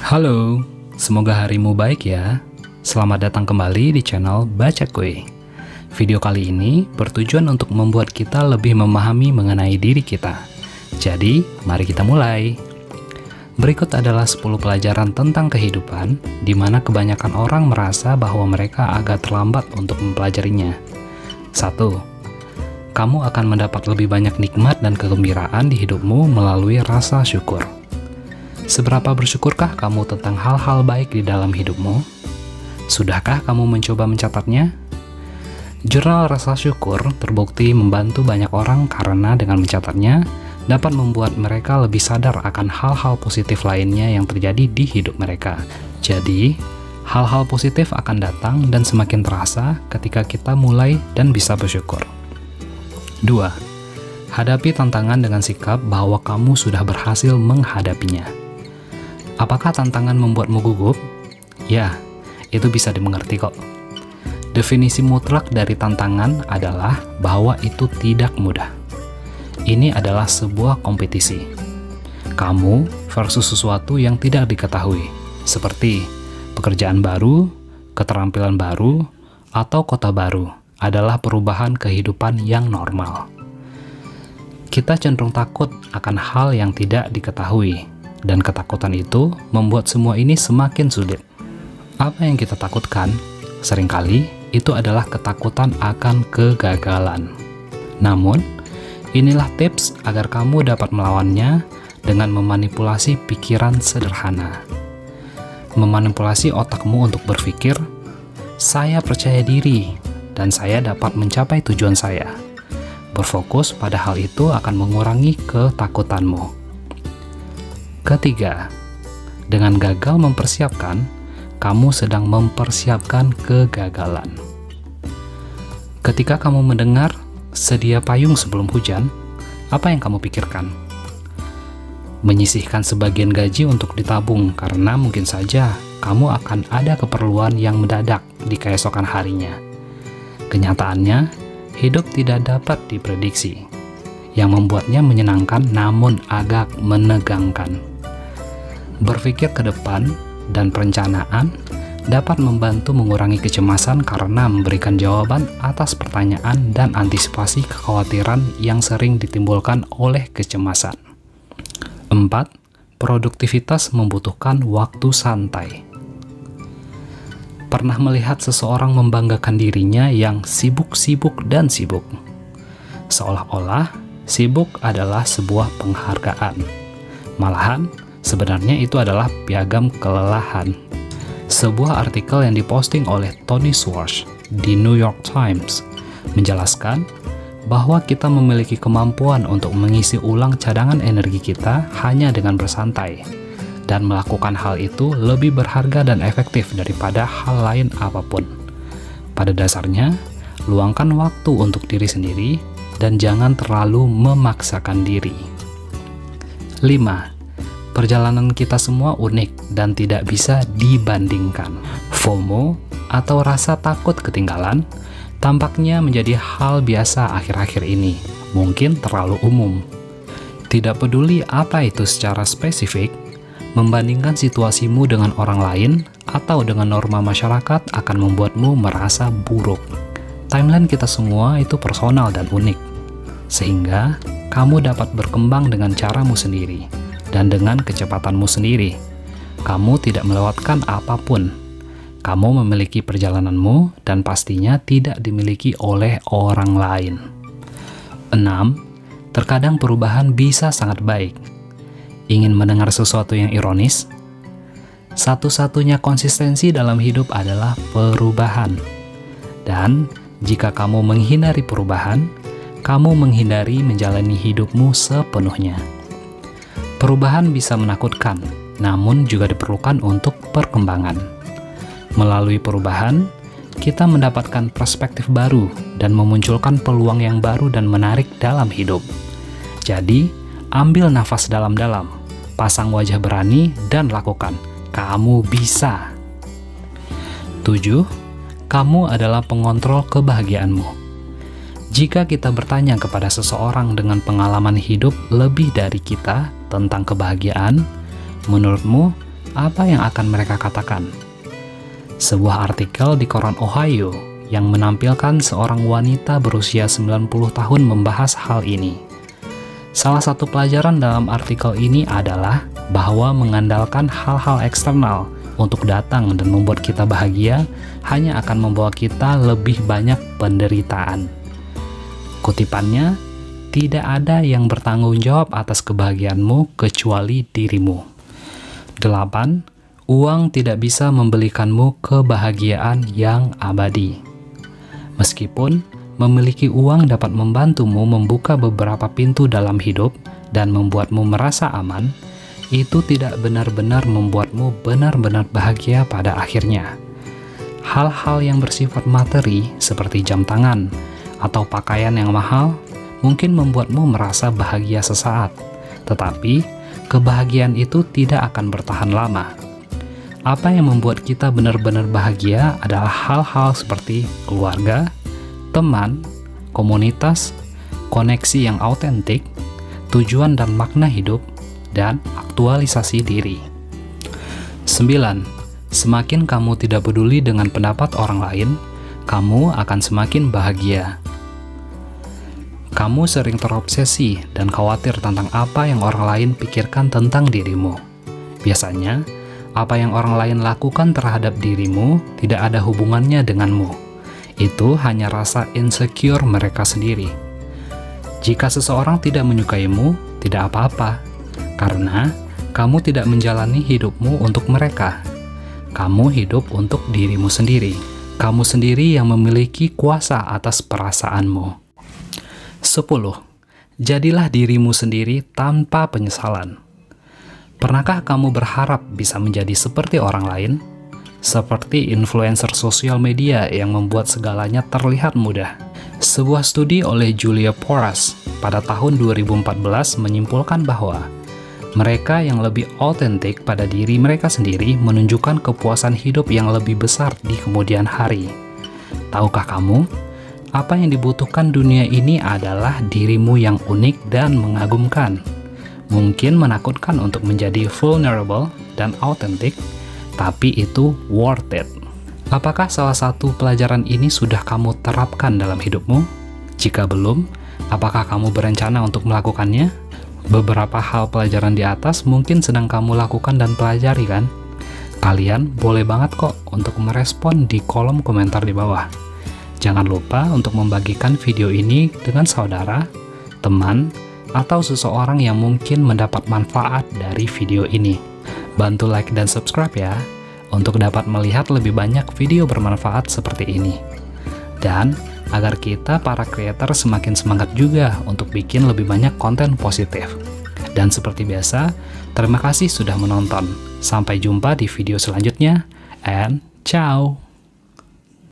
Halo, semoga harimu baik ya. Selamat datang kembali di channel Baca Kuy. Video kali ini bertujuan untuk membuat kita lebih memahami mengenai diri kita. Jadi, mari kita mulai. Berikut adalah 10 pelajaran tentang kehidupan, di mana kebanyakan orang merasa bahwa mereka agak terlambat untuk mempelajarinya. 1. Kamu akan mendapat lebih banyak nikmat dan kegembiraan di hidupmu melalui rasa syukur. Seberapa bersyukurkah kamu tentang hal-hal baik di dalam hidupmu? Sudahkah kamu mencoba mencatatnya? Jurnal rasa syukur terbukti membantu banyak orang karena dengan mencatatnya dapat membuat mereka lebih sadar akan hal-hal positif lainnya yang terjadi di hidup mereka. Jadi, hal-hal positif akan datang dan semakin terasa ketika kita mulai dan bisa bersyukur. 2. Hadapi tantangan dengan sikap bahwa kamu sudah berhasil menghadapinya. Apakah tantangan membuatmu gugup? Ya, itu bisa dimengerti kok. Definisi mutlak dari tantangan adalah bahwa itu tidak mudah. Ini adalah sebuah kompetisi. Kamu versus sesuatu yang tidak diketahui, seperti pekerjaan baru, keterampilan baru, atau kota baru adalah perubahan kehidupan yang normal. Kita cenderung takut akan hal yang tidak diketahui, dan ketakutan itu membuat semua ini semakin sulit. Apa yang kita takutkan? Seringkali itu adalah ketakutan akan kegagalan. Namun, inilah tips agar kamu dapat melawannya dengan memanipulasi pikiran sederhana. Memanipulasi otakmu untuk berpikir, saya percaya diri dan saya dapat mencapai tujuan saya. Berfokus pada hal itu akan mengurangi ketakutanmu. Ketiga, dengan gagal mempersiapkan, kamu sedang mempersiapkan kegagalan. Ketika kamu mendengar sedia payung sebelum hujan, apa yang kamu pikirkan? Menyisihkan sebagian gaji untuk ditabung karena mungkin saja kamu akan ada keperluan yang mendadak di keesokan harinya. Kenyataannya, hidup tidak dapat diprediksi, yang membuatnya menyenangkan namun agak menegangkan. Berpikir ke depan dan perencanaan dapat membantu mengurangi kecemasan karena memberikan jawaban atas pertanyaan dan antisipasi kekhawatiran yang sering ditimbulkan oleh kecemasan. 4. Produktivitas membutuhkan waktu santai. Pernah melihat seseorang membanggakan dirinya yang sibuk-sibuk dan sibuk? Seolah-olah sibuk adalah sebuah penghargaan. Malahan, sebenarnya itu adalah piagam kelelahan. Sebuah artikel yang diposting oleh Tony Schwartz di New York Times menjelaskan bahwa kita memiliki kemampuan untuk mengisi ulang cadangan energi kita hanya dengan bersantai, dan melakukan hal itu lebih berharga dan efektif daripada hal lain apapun. Pada dasarnya, luangkan waktu untuk diri sendiri dan jangan terlalu memaksakan diri. 5. Perjalanan kita semua unik dan tidak bisa dibandingkan. FOMO atau rasa takut ketinggalan tampaknya menjadi hal biasa akhir-akhir ini, mungkin terlalu umum. Tidak peduli apa itu secara spesifik, membandingkan situasimu dengan orang lain atau dengan norma masyarakat akan membuatmu merasa buruk. Timeline kita semua itu personal dan unik, sehingga kamu dapat berkembang dengan caramu sendiri dan dengan kecepatanmu sendiri. Kamu tidak melewatkan apapun. Kamu memiliki perjalananmu dan pastinya tidak dimiliki oleh orang lain. 6. Terkadang perubahan bisa sangat baik. Ingin mendengar sesuatu yang ironis? Satu-satunya konsistensi dalam hidup adalah perubahan. Dan jika kamu menghindari perubahan, kamu menghindari menjalani hidupmu sepenuhnya. Perubahan bisa menakutkan, namun juga diperlukan untuk perkembangan. Melalui perubahan, kita mendapatkan perspektif baru dan memunculkan peluang yang baru dan menarik dalam hidup. Jadi, ambil nafas dalam-dalam, pasang wajah berani, dan lakukan. Kamu bisa. 7. Kamu adalah pengontrol kebahagiaanmu. Jika kita bertanya kepada seseorang dengan pengalaman hidup lebih dari kita tentang kebahagiaan, menurutmu apa yang akan mereka katakan? Sebuah artikel di koran Ohio yang menampilkan seorang wanita berusia 90 tahun membahas hal ini. Salah satu pelajaran dalam artikel ini adalah bahwa mengandalkan hal-hal eksternal untuk datang dan membuat kita bahagia hanya akan membawa kita lebih banyak penderitaan. Kutipannya, tidak ada yang bertanggung jawab atas kebahagiaanmu kecuali dirimu. 8. Uang tidak bisa membelikanmu kebahagiaan yang abadi. Meskipun memiliki uang dapat membantumu membuka beberapa pintu dalam hidup dan membuatmu merasa aman, itu tidak benar-benar membuatmu benar-benar bahagia pada akhirnya. Hal-hal yang bersifat materi seperti jam tangan atau pakaian yang mahal mungkin membuatmu merasa bahagia sesaat, tetapi kebahagiaan itu tidak akan bertahan lama. Apa yang membuat kita benar-benar bahagia adalah hal-hal seperti keluarga, teman, komunitas, koneksi yang autentik, tujuan dan makna hidup, dan aktualisasi diri. 9. Semakin kamu tidak peduli dengan pendapat orang lain, kamu akan semakin bahagia. Kamu sering terobsesi dan khawatir tentang apa yang orang lain pikirkan tentang dirimu. Biasanya, apa yang orang lain lakukan terhadap dirimu tidak ada hubungannya denganmu. Itu hanya rasa insecure mereka sendiri. Jika seseorang tidak menyukaimu, tidak apa-apa, karena kamu tidak menjalani hidupmu untuk mereka. Kamu hidup untuk dirimu sendiri. Kamu sendiri yang memiliki kuasa atas perasaanmu. 10. Jadilah dirimu sendiri tanpa penyesalan. Pernahkah kamu berharap bisa menjadi seperti orang lain? Seperti influencer sosial media yang membuat segalanya terlihat mudah. Sebuah studi oleh Julia Porras pada tahun 2014 menyimpulkan bahwa mereka yang lebih otentik pada diri mereka sendiri menunjukkan kepuasan hidup yang lebih besar di kemudian hari. Tahukah kamu? Apa yang dibutuhkan dunia ini adalah dirimu yang unik dan mengagumkan. Mungkin menakutkan untuk menjadi vulnerable dan autentik, tapi itu worth it. Apakah salah satu pelajaran ini sudah kamu terapkan dalam hidupmu? Jika belum, apakah kamu berencana untuk melakukannya? Beberapa hal pelajaran di atas mungkin sedang kamu lakukan dan pelajari, kan? Kalian boleh banget kok untuk merespon di kolom komentar di bawah. Jangan lupa untuk membagikan video ini dengan saudara, teman, atau seseorang yang mungkin mendapat manfaat dari video ini. Bantu like dan subscribe ya, untuk dapat melihat lebih banyak video bermanfaat seperti ini. Dan agar kita para creator semakin semangat juga untuk bikin lebih banyak konten positif. Dan seperti biasa, terima kasih sudah menonton. Sampai jumpa di video selanjutnya, and ciao!